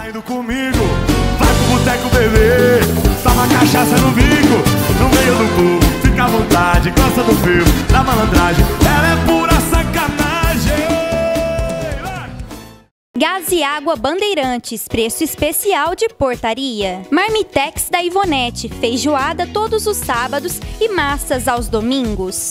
Tá indo comigo, vai pro boteco beber, toma cachaça no bico, no meio do povo, fica à vontade, gosta do fio, da malandragem, ela é pura sacanagem. Gás e água Bandeirantes, preço especial de portaria. Marmitex da Ivonete, feijoada todos os sábados e massas aos domingos.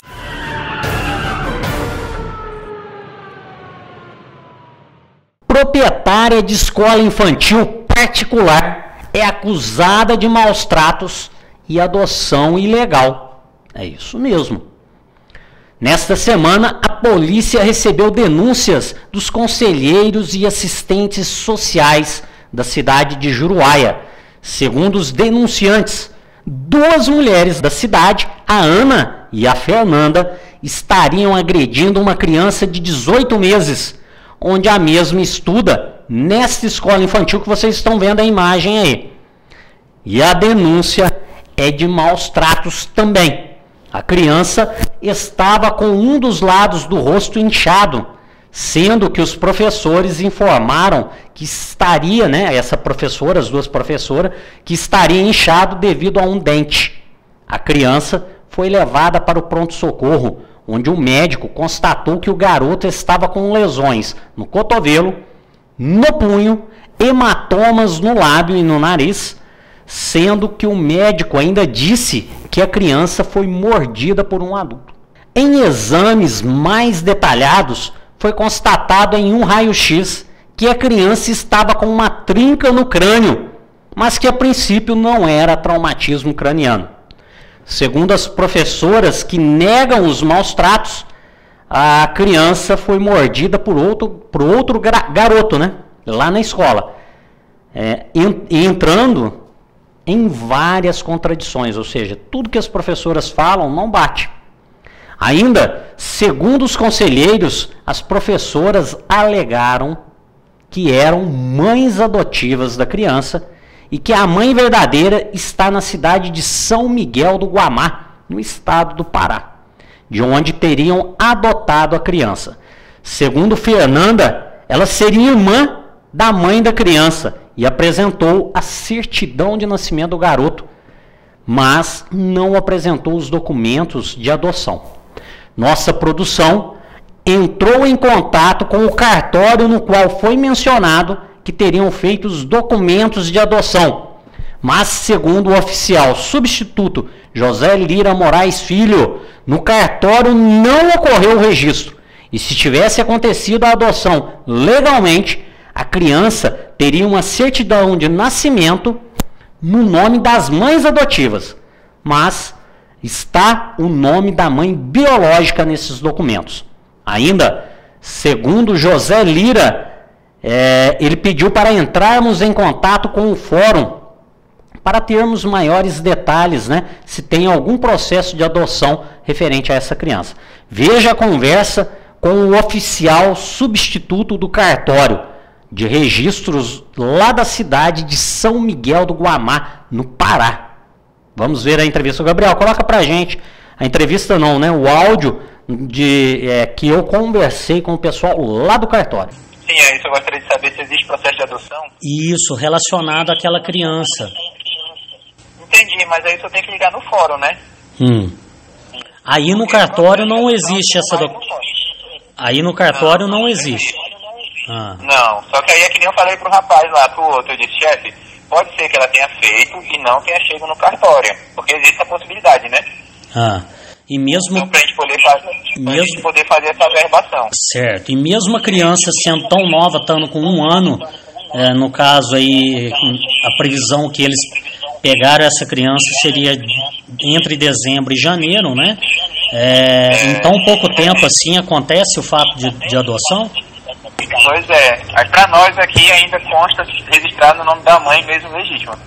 Proprietária de escola infantil particular é acusada de maus tratos e adoção ilegal. É isso mesmo. Nesta semana, a polícia recebeu denúncias dos conselheiros e assistentes sociais da cidade de Juruáia. Segundo os denunciantes, duas mulheres da cidade, a Ana e a Fernanda, estariam agredindo uma criança de 18 meses, onde a mesma estuda nesta escola infantil que vocês estão vendo a imagem aí. E a denúncia é de maus tratos também. A criança estava com um dos lados do rosto inchado, sendo que os professores informaram que estaria, essa professora, as duas professoras, que estaria inchado devido a um dente. A criança foi levada para o pronto-socorro, onde o médico constatou que o garoto estava com lesões no cotovelo, no punho, hematomas no lábio e no nariz, sendo que o médico ainda disse que a criança foi mordida por um adulto. Em exames mais detalhados, foi constatado em um raio-x que a criança estava com uma trinca no crânio, mas que a princípio não era traumatismo craniano. Segundo as professoras que negam os maus tratos, a criança foi mordida por outro garoto, lá na escola, entrando em várias contradições, ou seja, tudo que as professoras falam não bate. Ainda, segundo os conselheiros, as professoras alegaram que eram mães adotivas da criança e que a mãe verdadeira está na cidade de São Miguel do Guamá, no estado do Pará, de onde teriam adotado a criança. Segundo Fernanda, ela seria irmã da mãe da criança e apresentou a certidão de nascimento do garoto, mas não apresentou os documentos de adoção. Nossa produção entrou em contato com o cartório no qual foi mencionado que teriam feito os documentos de adoção, mas segundo o oficial substituto José Lira Moraes Filho, no cartório não ocorreu o registro, e se tivesse acontecido a adoção legalmente, a criança teria uma certidão de nascimento no nome das mães adotivas, mas está o nome da mãe biológica nesses documentos. Ainda, segundo José Lira, ele pediu para entrarmos em contato com o fórum para termos maiores detalhes, se tem algum processo de adoção referente a essa criança. Veja a conversa com o oficial substituto do cartório de registros lá da cidade de São Miguel do Guamá, no Pará. Vamos ver a entrevista. Gabriel, coloca pra gente a entrevista não, o áudio que eu conversei com o pessoal lá do cartório. Sim, é isso. Eu gostaria de saber se existe processo de adoção. Isso, relacionado àquela criança. Entendi, mas aí só tem que ligar no fórum, né? Aí no cartório não existe essa... Aí no cartório não existe. Não, só que aí é que nem eu falei pro rapaz lá, pro outro, eu disse, chefe, pode ser que ela tenha feito e não tenha chegado no cartório, porque existe a possibilidade, né? E mesmo... Então, pra gente poder fazer essa averbação. Certo, e mesmo a criança sendo tão nova, estando com 1 ano, no caso aí, a previsão que eles pegaram essa criança seria entre dezembro e janeiro, em tão pouco tempo assim acontece o fato de adoção? Pois é, aí pra nós aqui ainda consta registrado no nome da mãe mesmo legítima.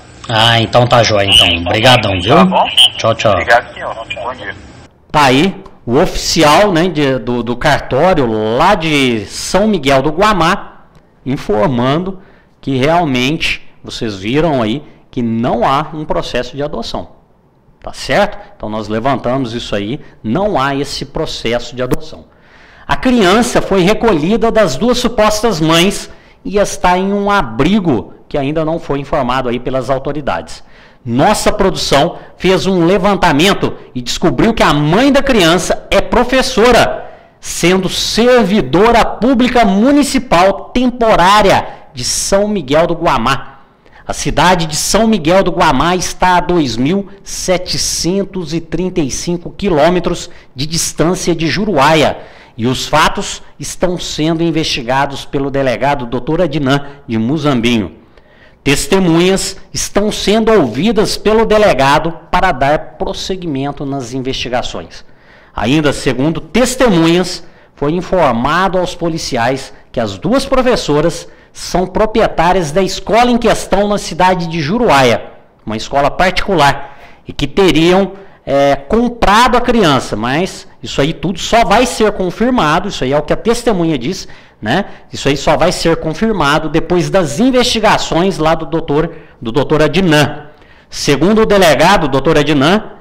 Então tá jóia, então. Obrigadão, viu? Tá bom? Tchau, tchau. Obrigado, senhor. Bom dia. Tá aí o oficial do cartório lá de São Miguel do Guamá informando que realmente, vocês viram aí, que não há um processo de adoção. Tá certo? Então nós levantamos isso aí, não há esse processo de adoção. A criança foi recolhida das duas supostas mães e está em um abrigo que ainda não foi informado aí pelas autoridades. Nossa produção fez um levantamento e descobriu que a mãe da criança é professora, sendo servidora pública municipal temporária de São Miguel do Guamá. A cidade de São Miguel do Guamá está a 2.735 quilômetros de distância de Juruáia e os fatos estão sendo investigados pelo delegado Dr. Adnan de Muzambinho. Testemunhas estão sendo ouvidas pelo delegado para dar prosseguimento nas investigações. Ainda segundo testemunhas, foi informado aos policiais que as duas professoras são proprietárias da escola em questão na cidade de Juruáia, uma escola particular, e que teriam comprado a criança, mas isso aí tudo só vai ser confirmado, isso aí é o que a testemunha diz, né? Isso aí só vai ser confirmado depois das investigações lá do doutor Adnan. Segundo o delegado, o doutor Adnan,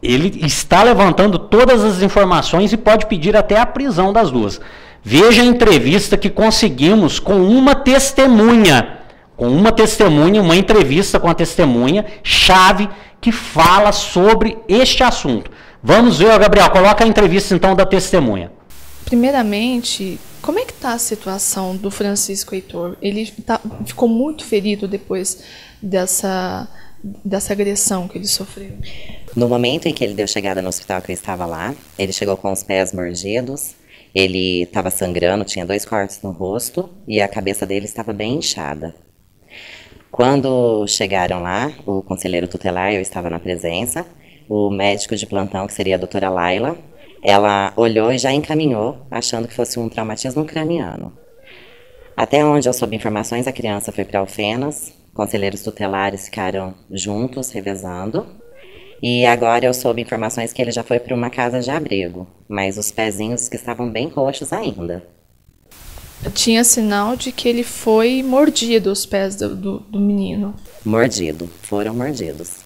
ele está levantando todas as informações e pode pedir até a prisão das duas. Veja a entrevista que conseguimos com uma testemunha, uma entrevista com a testemunha chave que fala sobre este assunto. Vamos ver, Gabriel, coloca a entrevista então da testemunha. Primeiramente, como é que está a situação do Francisco Heitor? Ele ficou muito ferido depois dessa agressão que ele sofreu. No momento em que ele deu chegada no hospital que eu estava lá, ele chegou com os pés mordidos, ele estava sangrando, tinha 2 cortes no rosto e a cabeça dele estava bem inchada. Quando chegaram lá, o conselheiro tutelar, eu estava na presença, o médico de plantão, que seria a doutora Laila, ela olhou e já encaminhou, achando que fosse um traumatismo craniano. Até onde eu soube informações, a criança foi para Alfenas, conselheiros tutelares ficaram juntos, revezando, e agora eu soube informações que ele já foi para uma casa de abrigo, mas os pezinhos que estavam bem roxos ainda. Tinha sinal de que ele foi mordido, os pés do menino. Foram mordidos.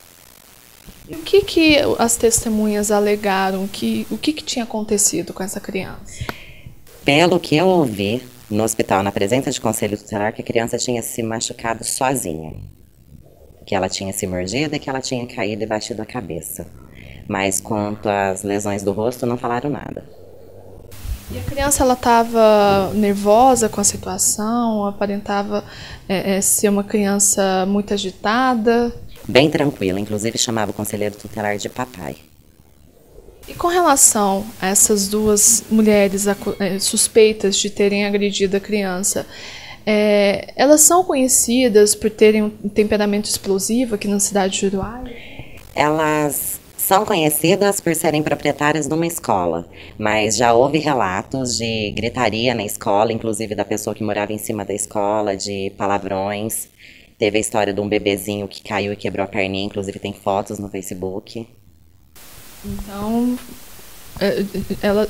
E o que as testemunhas alegaram? O que tinha acontecido com essa criança? Pelo que eu ouvi no hospital, na presença de conselho tutelar, que a criança tinha se machucado sozinha. Que ela tinha se mordido e que ela tinha caído e batido a cabeça. Mas quanto às lesões do rosto, não falaram nada. E a criança, ela estava nervosa com a situação? Aparentava ser uma criança muito agitada? Bem tranquila, inclusive chamava o conselheiro tutelar de papai. E com relação a essas duas mulheres suspeitas de terem agredido a criança, elas são conhecidas por terem um temperamento explosivo aqui na cidade de Juruáia? Elas são conhecidas por serem proprietárias de uma escola, mas já houve relatos de gritaria na escola, inclusive da pessoa que morava em cima da escola, de palavrões. Teve a história de um bebezinho que caiu e quebrou a perninha, inclusive tem fotos no Facebook. Então,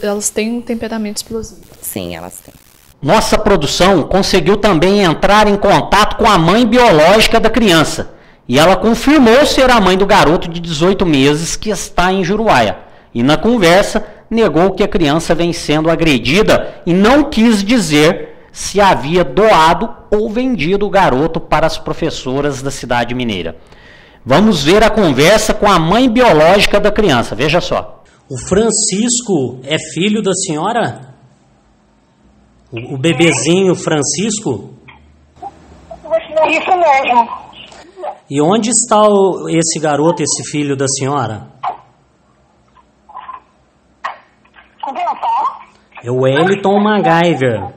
elas têm um temperamento explosivo. Sim, elas têm. Nossa produção conseguiu também entrar em contato com a mãe biológica da criança. E ela confirmou ser a mãe do garoto de 18 meses que está em Juruáia. E na conversa, negou que a criança vem sendo agredida e não quis dizer se havia doado ou vendido o garoto para as professoras da cidade mineira. Vamos ver a conversa com a mãe biológica da criança, veja só. O Francisco é filho da senhora? O bebezinho Francisco? Isso mesmo. E onde está esse garoto, esse filho da senhora? É o Wellington MacGyver.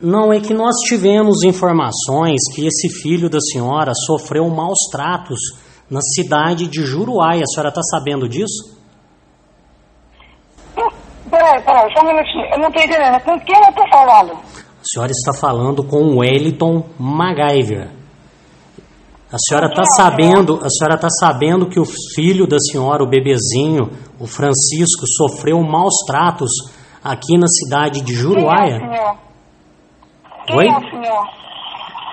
Não, é que nós tivemos informações que esse filho da senhora sofreu maus tratos na cidade de Juruáia. A senhora está sabendo disso? Peraí, só um minutinho. Eu não estou entendendo. Com quem eu estou falando? A senhora está falando com o Wellington MacGyver. A senhora está sabendo que o filho da senhora, o bebezinho, o Francisco, sofreu maus tratos aqui na cidade de Juruáia? Quem é o senhor? Oi? Quem é o senhor?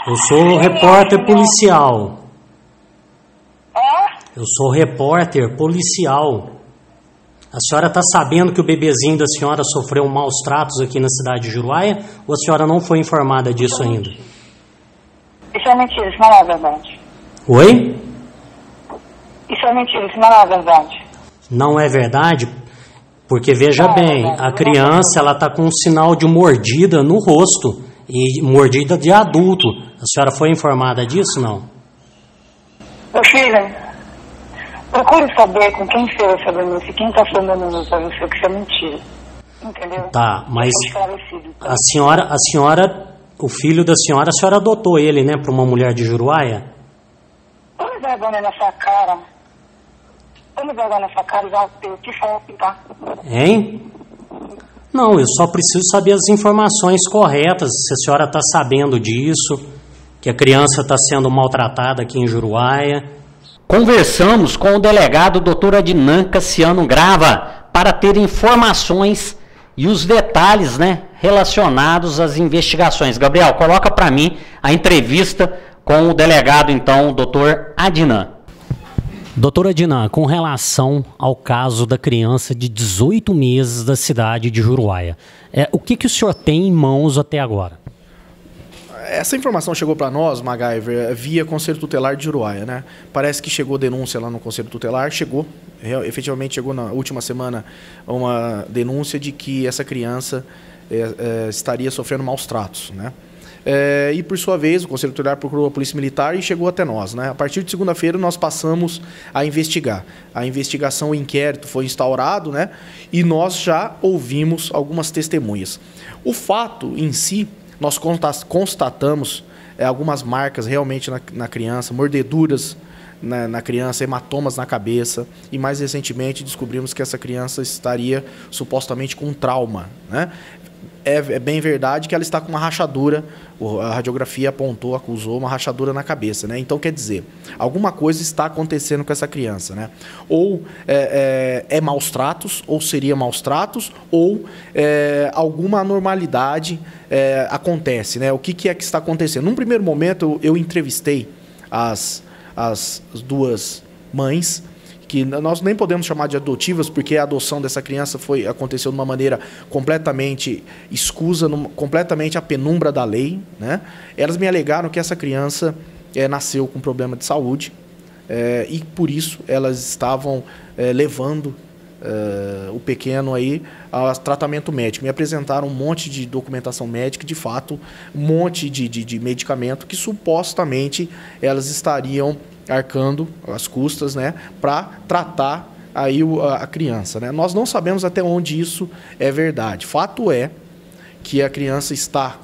Eu sou repórter policial. É? Eu sou repórter policial. A senhora está sabendo que o bebezinho da senhora sofreu maus tratos aqui na cidade de Juruáia? Ou a senhora não foi informada disso ainda? Isso é mentira, isso não é verdade. Oi? Isso é mentira, isso não é verdade. Não é verdade? Porque veja bem, a criança ela está com um sinal de mordida no rosto. E mordida de adulto. A senhora foi informada disso, não? Meu filho, procure saber com quem fez essa denúncia, quem está falando para você que isso é mentira. Entendeu? Tá, mas a senhora, o filho da senhora, a senhora adotou ele, né, para uma mulher de Juruáia? Tome vergonha nessa cara. Tome vergonha nessa cara e já o que foi, tá? Hein? Não, eu só preciso saber as informações corretas, se a senhora está sabendo disso, que a criança está sendo maltratada aqui em Juruáia. Conversamos com o delegado Dr. Adnan Cassiano Grava para ter informações e os detalhes, né, relacionados às investigações. Gabriel, coloca para mim a entrevista com o delegado, então, Dr. Adnan. Doutora Adnan, com relação ao caso da criança de 18 meses da cidade de Juruáia, o que o senhor tem em mãos até agora? Essa informação chegou para nós, MacGyver, via Conselho Tutelar de Juruáia, né? Parece que chegou denúncia lá no Conselho Tutelar, efetivamente chegou na última semana uma denúncia de que essa criança estaria sofrendo maus tratos, né? E por sua vez o Conselho Tutelar procurou a Polícia Militar e chegou até nós, né? A partir de segunda-feira nós passamos a investigar. A investigação, o inquérito foi instaurado, né? E nós já ouvimos algumas testemunhas. O fato em si, nós constatamos algumas marcas realmente na criança, mordeduras na criança, hematomas na cabeça, e mais recentemente descobrimos que essa criança estaria supostamente com trauma, né? É bem verdade que ela está com uma rachadura, a radiografia acusou uma rachadura na cabeça, né? Então, quer dizer, alguma coisa está acontecendo com essa criança, né? Ou é maus tratos, ou seria maus tratos, ou alguma anormalidade acontece, né? O que é que está acontecendo? Num primeiro momento, eu entrevistei as duas mães, que nós nem podemos chamar de adotivas, porque a adoção dessa criança aconteceu de uma maneira completamente escusa, completamente à penumbra da lei, né? Elas me alegaram que essa criança nasceu com problema de saúde e por isso elas estavam levando o pequeno aí a tratamento médico. Me apresentaram um monte de documentação médica, de fato, um monte de medicamento que supostamente elas estariam arcando as custas, né, para tratar aí a criança, né? Nós não sabemos até onde isso é verdade. Fato é que a criança está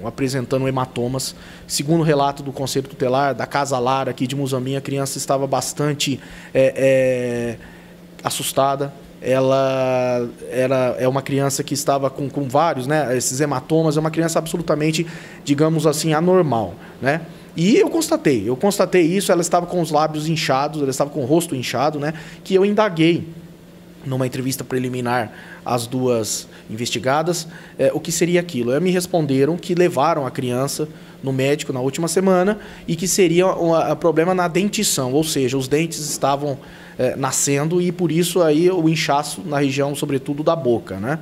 apresentando hematomas. Segundo o relato do Conselho Tutelar, da Casa Lar aqui de Muzambinho, a criança estava bastante assustada. Ela é uma criança que estava com vários, né, esses hematomas. É uma criança absolutamente, digamos assim, anormal, né? E eu constatei isso. Ela estava com os lábios inchados, ela estava com o rosto inchado, né? Que eu indaguei numa entrevista preliminar às duas investigadas o que seria aquilo. Me responderam que levaram a criança no médico na última semana e que seria um problema na dentição, ou seja, os dentes estavam nascendo e por isso aí o inchaço na região, sobretudo da boca, né?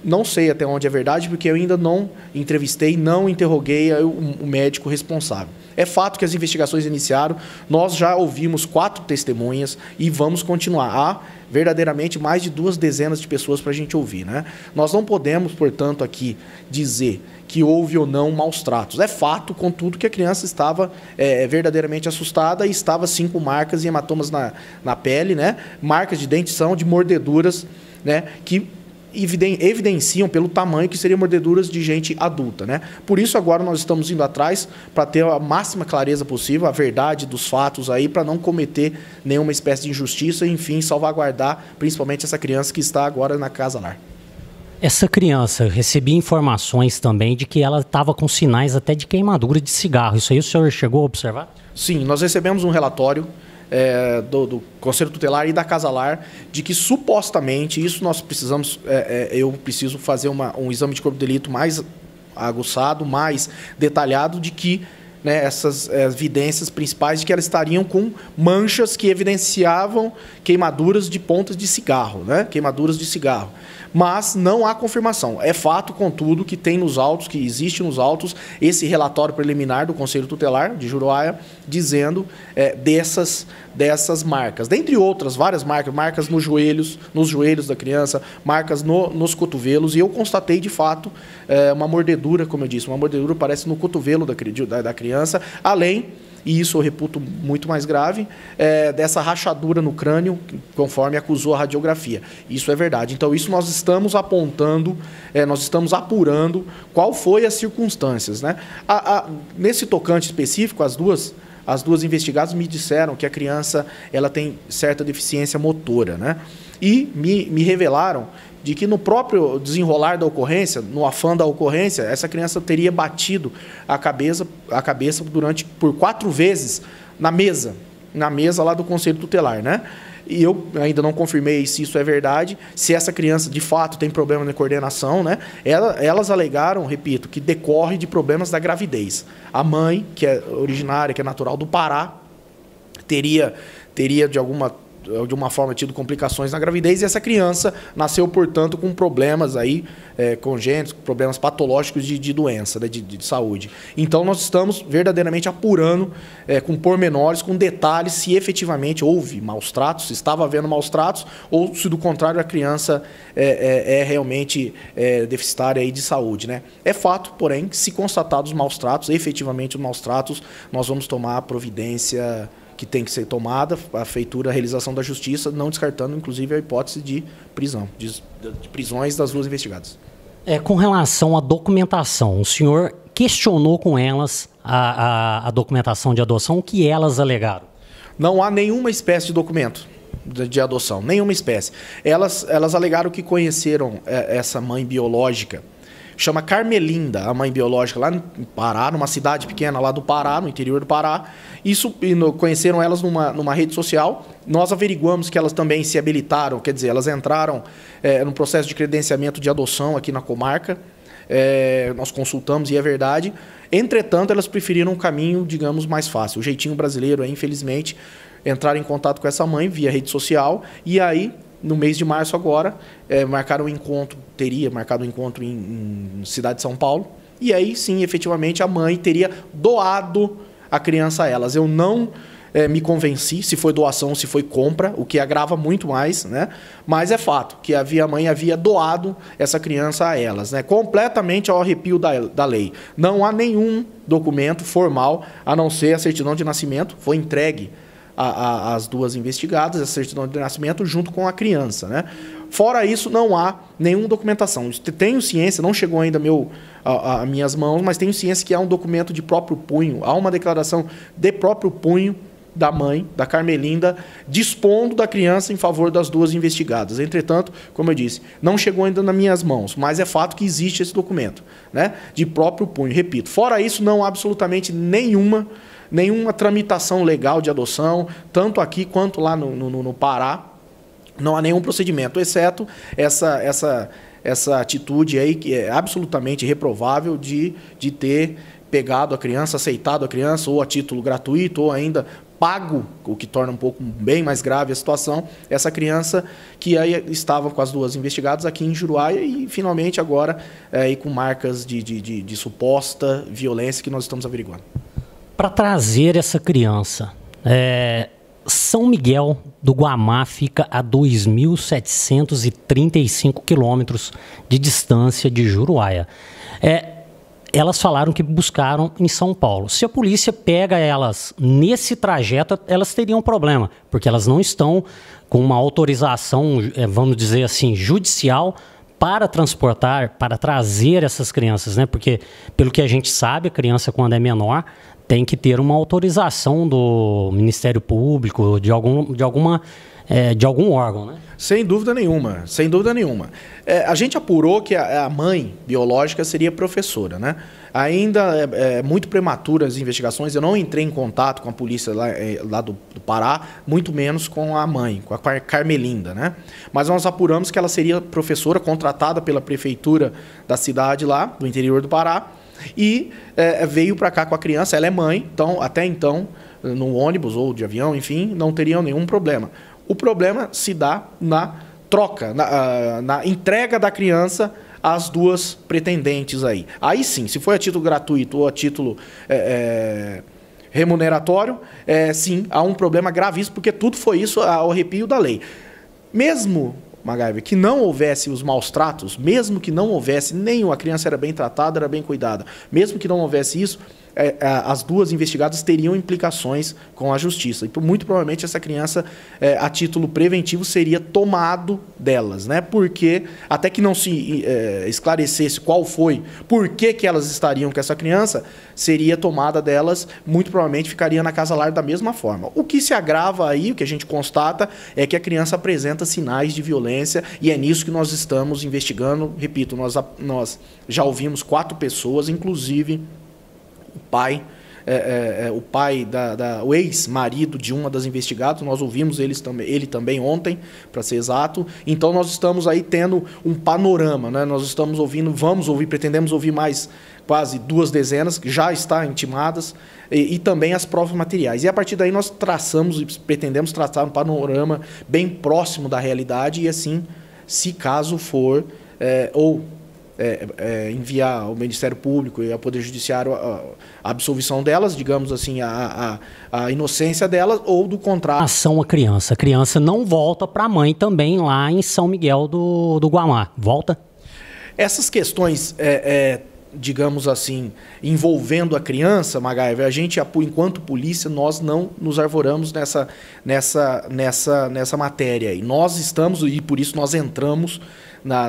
Não sei até onde é verdade, porque eu ainda não entrevistei, não interroguei o médico responsável. É fato que as investigações iniciaram, nós já ouvimos 4 testemunhas e vamos continuar. Há verdadeiramente mais de 2 dezenas de pessoas para a gente ouvir, né? Nós não podemos, portanto, aqui dizer que houve ou não maus tratos. É fato, contudo, que a criança estava verdadeiramente assustada e estava sim com marcas e hematomas na pele, né? Marcas de dentição, de mordeduras, né? Que evidenciam pelo tamanho que seriam mordeduras de gente adulta, né? Por isso agora nós estamos indo atrás para ter a máxima clareza possível, a verdade dos fatos aí, para não cometer nenhuma espécie de injustiça e, enfim, salvaguardar principalmente essa criança que está agora na Casa Lar. Essa criança, recebi informações também de que ela estava com sinais até de queimadura de cigarro. Isso aí o senhor chegou a observar? Sim, nós recebemos um relatório do Conselho Tutelar e da Casa Lar, de que supostamente, isso nós precisamos, eu preciso fazer um exame de corpo de delito mais aguçado, mais detalhado, de que, né, essas evidências principais de que elas estariam com manchas que evidenciavam queimaduras de pontas de cigarro, né, queimaduras de cigarro. Mas não há confirmação. É fato, contudo, que tem nos autos, que existe nos autos, esse relatório preliminar do Conselho Tutelar de Juruáia, dizendo dessas marcas. Dentre outras, várias marcas nos joelhos da criança, marcas nos cotovelos, e eu constatei, de fato, uma mordedura, como eu disse, uma mordedura parece no cotovelo da criança, além... e isso eu reputo muito mais grave, dessa rachadura no crânio, conforme acusou a radiografia. Isso é verdade. Então, isso nós estamos apontando, nós estamos apurando qual foi as circunstâncias, né? Nesse tocante específico, as duas investigadas me disseram que a criança ela tem certa deficiência motora, né? E me revelaram de que no próprio desenrolar da ocorrência, no afã da ocorrência, essa criança teria batido a cabeça por 4 vezes na mesa lá do Conselho Tutelar, né? E eu ainda não confirmei se isso é verdade, se essa criança de fato tem problema de coordenação, né? Elas alegaram, repito, que decorre de problemas da gravidez. A mãe, que é originária, que é natural do Pará, teria de uma forma tido complicações na gravidez, e essa criança nasceu, portanto, com problemas aí, congênitos, problemas patológicos de doença, né, de saúde. Então, nós estamos verdadeiramente apurando com pormenores, com detalhes, se efetivamente houve maus tratos, se estava havendo maus tratos, ou se, do contrário, a criança é realmente deficitária aí de saúde, né? É fato, porém, que se constatados os maus tratos, efetivamente os maus tratos, nós vamos tomar a providência que tem que ser tomada, a feitura, a realização da justiça, não descartando, inclusive, a hipótese de prisão, de prisões das duas investigadas. Com relação à documentação, o senhor questionou com elas a documentação de adoção, o que elas alegaram? Não há nenhuma espécie de documento de adoção, nenhuma espécie. Elas alegaram que conheceram essa mãe biológica, chama Carmelinda, a mãe biológica, lá no Pará, numa cidade pequena lá do Pará, no interior do Pará. Conheceram elas numa rede social. Nós averiguamos que elas também se habilitaram, quer dizer, elas entraram no processo de credenciamento de adoção aqui na comarca. Nós consultamos e é verdade. Entretanto, elas preferiram um caminho, digamos, mais fácil. O jeitinho brasileiro é, infelizmente, entrar em contato com essa mãe via rede social, e aí, no mês de março agora, marcaram um encontro, teria marcado um encontro em cidade de São Paulo, e aí sim, efetivamente, a mãe teria doado a criança a elas. Eu não me convenci se foi doação ou se foi compra, o que agrava muito mais, né? Mas é fato que a mãe havia doado essa criança a elas, né? Completamente ao arrepio da lei. Não há nenhum documento formal, a não ser a certidão de nascimento, foi entregue as duas investigadas, a certidão de nascimento junto com a criança, né? Fora isso, não há nenhuma documentação. Tenho ciência, não chegou ainda a minhas mãos, mas tenho ciência que há um documento de próprio punho, há uma declaração de próprio punho da mãe, da Carmelinda, dispondo da criança em favor das duas investigadas. Entretanto, como eu disse, não chegou ainda nas minhas mãos, mas é fato que existe esse documento, né? De próprio punho, repito. Fora isso, não há absolutamente nenhuma tramitação legal de adoção, tanto aqui quanto lá no Pará. Não há nenhum procedimento, exceto essa atitude aí que é absolutamente reprovável de ter pegado a criança, aceitado a criança, ou a título gratuito, ou ainda pago, o que torna um pouco bem mais grave a situação, essa criança que aí estava com as duas investigadas aqui em Juruáia e finalmente agora aí com marcas de suposta violência que nós estamos averiguando. Para trazer essa criança, São Miguel do Guamá fica a 2.735 quilômetros de distância de Juruáia. Elas falaram que buscaram em São Paulo. Se a polícia pega elas nesse trajeto, elas teriam problema, porque elas não estão com uma autorização, vamos dizer assim, judicial para transportar, para trazer essas crianças, né? Porque, pelo que a gente sabe, a criança, quando é menor, tem que ter uma autorização do Ministério Público, de algum órgão, né? Sem dúvida nenhuma, sem dúvida nenhuma. A gente apurou que a mãe biológica seria professora, né? Ainda é muito prematura as investigações, eu não entrei em contato com a polícia lá do Pará, muito menos com a mãe, com a Carmelinda, né? Mas nós apuramos que ela seria professora contratada pela prefeitura da cidade lá, do interior do Pará, e veio para cá com a criança. Ela é mãe, então até então, no ônibus ou de avião, enfim, não teriam nenhum problema. O problema se dá na troca, na entrega da criança às duas pretendentes aí. Aí sim, se foi a título gratuito ou a título remuneratório, sim, há um problema gravíssimo, porque tudo foi isso ao arrepio da lei. Mesmo, MacGyver, que não houvesse os maus tratos, mesmo que não houvesse, a criança era bem tratada, era bem cuidada, mesmo que não houvesse isso, as duas investigadas teriam implicações com a justiça. E muito provavelmente essa criança, a título preventivo, seria tomado delas, né? Porque até que não se esclarecesse por que elas estariam com essa criança, seria tomada delas, muito provavelmente ficaria na casa lar da mesma forma. O que se agrava aí, o que a gente constata, é que a criança apresenta sinais de violência, e é nisso que nós estamos investigando. Repito, nós já ouvimos 4 pessoas, inclusive o ex-marido de uma das investigadas. Nós ouvimos ele também ontem, para ser exato. Então nós estamos aí tendo um panorama, né? Nós estamos ouvindo, pretendemos ouvir mais quase 2 dezenas, que já estão intimadas, e também as provas materiais. E a partir daí nós pretendemos traçar um panorama bem próximo da realidade, e assim, se caso for, enviar ao Ministério Público e ao Poder Judiciário a absolvição delas, digamos assim, a inocência delas, ou do contrário. Ação a criança não volta para a mãe também lá em São Miguel do Guamá, volta? Essas questões, digamos assim, envolvendo a criança, MacGyver, a gente, enquanto polícia, nós não nos arvoramos nessa matéria aí. Nós estamos, e por isso nós entramos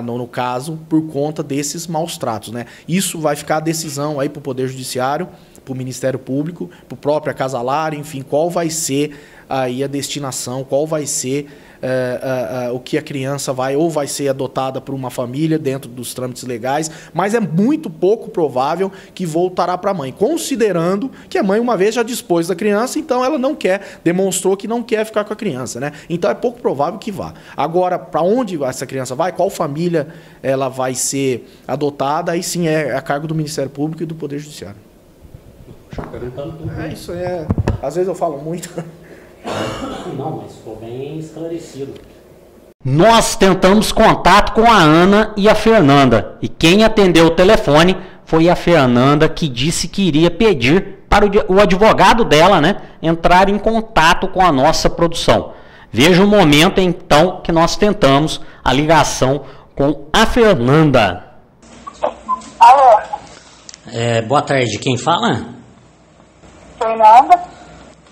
no caso, por conta desses maus tratos, né? Isso vai ficar a decisão aí para o Poder Judiciário, para o Ministério Público, para o próprio Casa Lar, enfim, qual vai ser aí a destinação, qual vai ser o que a criança vai ser adotada por uma família dentro dos trâmites legais, mas é muito pouco provável que voltará para a mãe, considerando que a mãe uma vez já dispôs da criança, então ela demonstrou que não quer ficar com a criança, né? Então é pouco provável que vá. Agora, para onde essa criança vai, qual família ela vai ser adotada, aí sim é a cargo do Ministério Público e do Poder Judiciário. Isso às vezes eu falo muito. Não, mas ficou bem esclarecido. Nós tentamos contato com a Ana e a Fernanda, e quem atendeu o telefone foi a Fernanda, que disse que iria pedir para o advogado dela, né, entrar em contato com a nossa produção. Veja o momento, então, que nós tentamos a ligação com a Fernanda. Alô? Boa tarde, quem fala? Fernanda.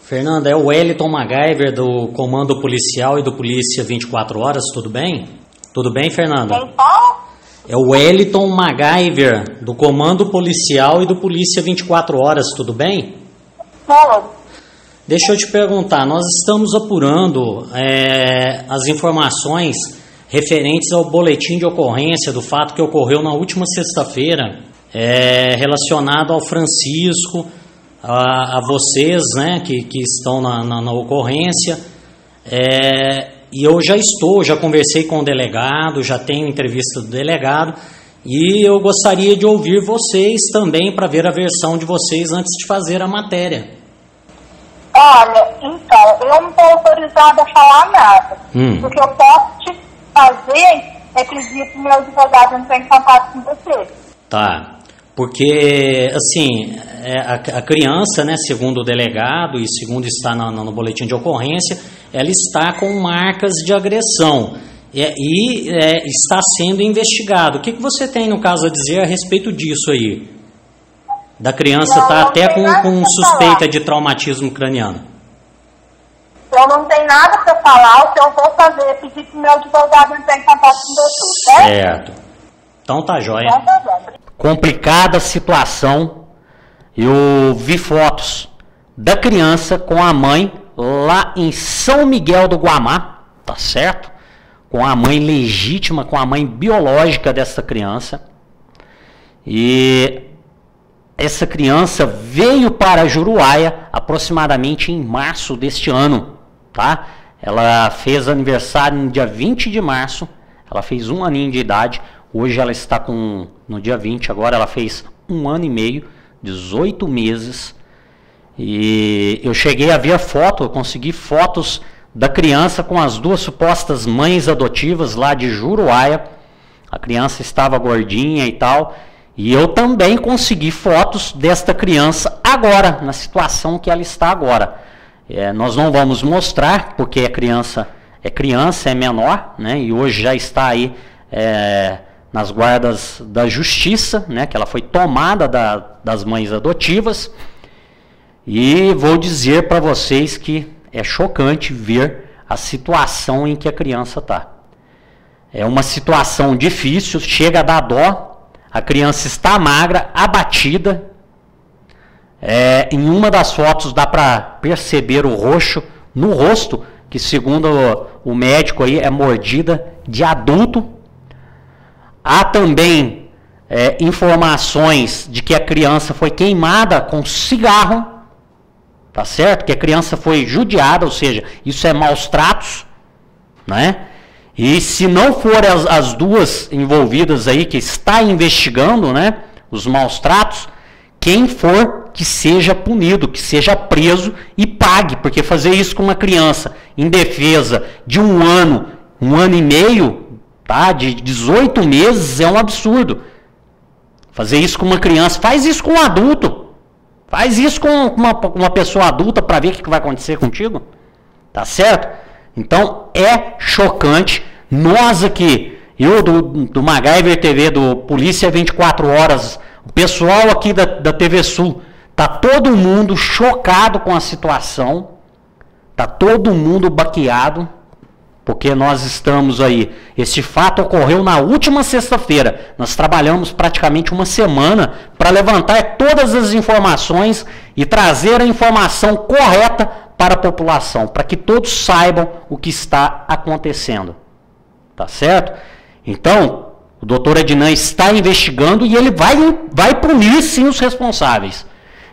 Fernanda, é o Wellington MacGyver do Comando Policial e do Polícia 24 Horas, tudo bem? Tudo bem, Fernanda? Quem fala? É o Wellington MacGyver do Comando Policial e do Polícia 24 Horas, tudo bem? Fala. Deixa eu te perguntar, nós estamos apurando as informações referentes ao boletim de ocorrência do fato que ocorreu na última sexta-feira, relacionado ao Francisco, a vocês, né, que estão na ocorrência, e eu já conversei com o delegado, já tenho entrevista do delegado, e eu gostaria de ouvir vocês também para ver a versão de vocês antes de fazer a matéria. Olha, então, eu não estou autorizada a falar nada. O que eu posso te fazer é pedir para o meu advogado entrar em contato com você. Tá. Porque, assim, a criança, né, segundo o delegado e segundo está no boletim de ocorrência, ela está com marcas de agressão e está sendo investigado. O que você tem, no caso, a dizer a respeito disso aí? Da criança estar até com suspeita de traumatismo craniano. Eu não tenho nada para falar. O que eu vou fazer é pedir para o meu advogado entrar em contato com você, certo? Certo. Então tá jóia. Então tá bom. Complicada situação. Eu vi fotos da criança com a mãe lá em São Miguel do Guamá, tá certo? Com a mãe legítima, com a mãe biológica dessa criança. E essa criança veio para Juruáia aproximadamente em março deste ano, tá? Ela fez aniversário no dia 20 de março, ela fez 1 aninho de idade. Hoje ela está no dia 20, agora ela fez 1 ano e meio, 18 meses. E eu cheguei a ver foto, eu consegui fotos da criança com as 2 supostas mães adotivas lá de Juruáia. A criança estava gordinha e tal. E eu também consegui fotos desta criança agora, na situação que ela está agora. Nós não vamos mostrar, porque a criança é menor, né? E hoje já está aí nas guardas da justiça, né? Que ela foi tomada das mães adotivas. E vou dizer para vocês que é chocante ver a situação em que a criança está. É uma situação difícil, chega a dar dó. A criança está magra, abatida. Em uma das fotos dá para perceber o roxo no rosto, que segundo o médico aí é mordida de adulto. Há também informações de que a criança foi queimada com cigarro, tá certo? Que a criança foi judiada, ou seja, isso é maus tratos, né? E se não forem as 2 envolvidas aí, que está investigando, né, os maus tratos, quem for que seja punido, que seja preso e pague, porque fazer isso com uma criança indefesa de 1 ano, 1 ano e meio, tá, de 18 meses é um absurdo. Fazer isso com uma criança, faz isso com um adulto, faz isso com uma pessoa adulta para ver o que vai acontecer contigo, tá certo? Então é chocante. Nós aqui, eu do MacGyver TV, do Polícia 24 Horas, o pessoal aqui da TV Sul, tá todo mundo chocado com a situação, tá todo mundo baqueado, porque nós estamos aí, esse fato ocorreu na última sexta-feira, nós trabalhamos praticamente uma semana para levantar todas as informações e trazer a informação correta para a população, para que todos saibam o que está acontecendo. Tá certo? Então, o doutor Ednan está investigando e ele vai punir sim os responsáveis.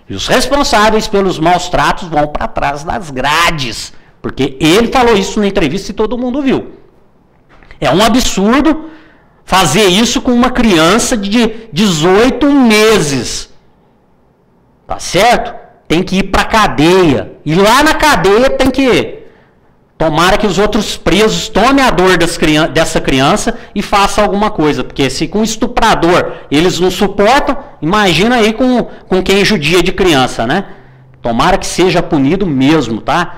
E os responsáveis pelos maus tratos vão para trás das grades, porque ele falou isso na entrevista e todo mundo viu. É um absurdo fazer isso com uma criança de 18 meses. Tá certo? Tem que ir para a cadeia. E lá na cadeia tem que... Tomara que os outros presos tomem a dor dessa criança e façam alguma coisa. Porque se com estuprador eles não suportam, imagina aí com quem judia de criança, né? Tomara que seja punido mesmo, tá?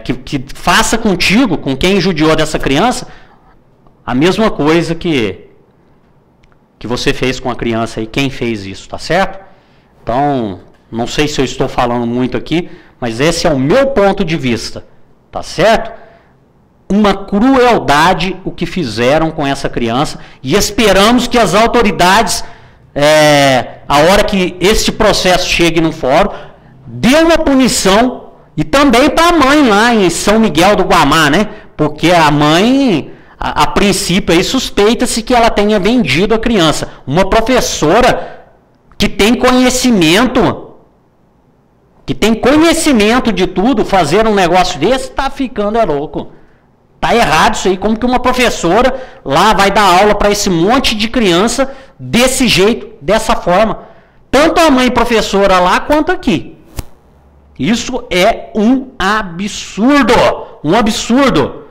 Que faça contigo, com quem judiou dessa criança, a mesma coisa que você fez com a criança aí, quem fez isso, tá certo? Então, não sei se eu estou falando muito aqui, mas esse é o meu ponto de vista. Tá certo? Uma crueldade o que fizeram com essa criança e esperamos que as autoridades, a hora que este processo chegue no fórum, dê uma punição e também para a mãe lá em São Miguel do Guamá, né? Porque a mãe, a princípio, aí suspeita-se que ela tenha vendido a criança. Uma professora que tem conhecimento de tudo, fazer um negócio desse, tá ficando louco. Tá errado isso aí. Como que uma professora lá vai dar aula para esse monte de criança desse jeito, dessa forma? Tanto a mãe professora lá quanto aqui. Isso é um absurdo. Um absurdo.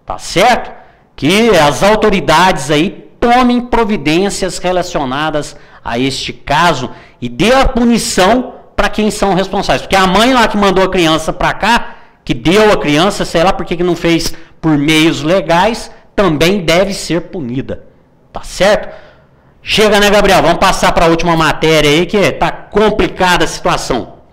Tá certo? Que as autoridades aí tomem providências relacionadas a este caso e dê a punição para quem são responsáveis. Porque a mãe lá que mandou a criança para cá, que deu a criança, sei lá por que não fez por meios legais, também deve ser punida. Tá certo? Chega, né, Gabriel? Vamos passar para a última matéria aí, que tá complicada a situação.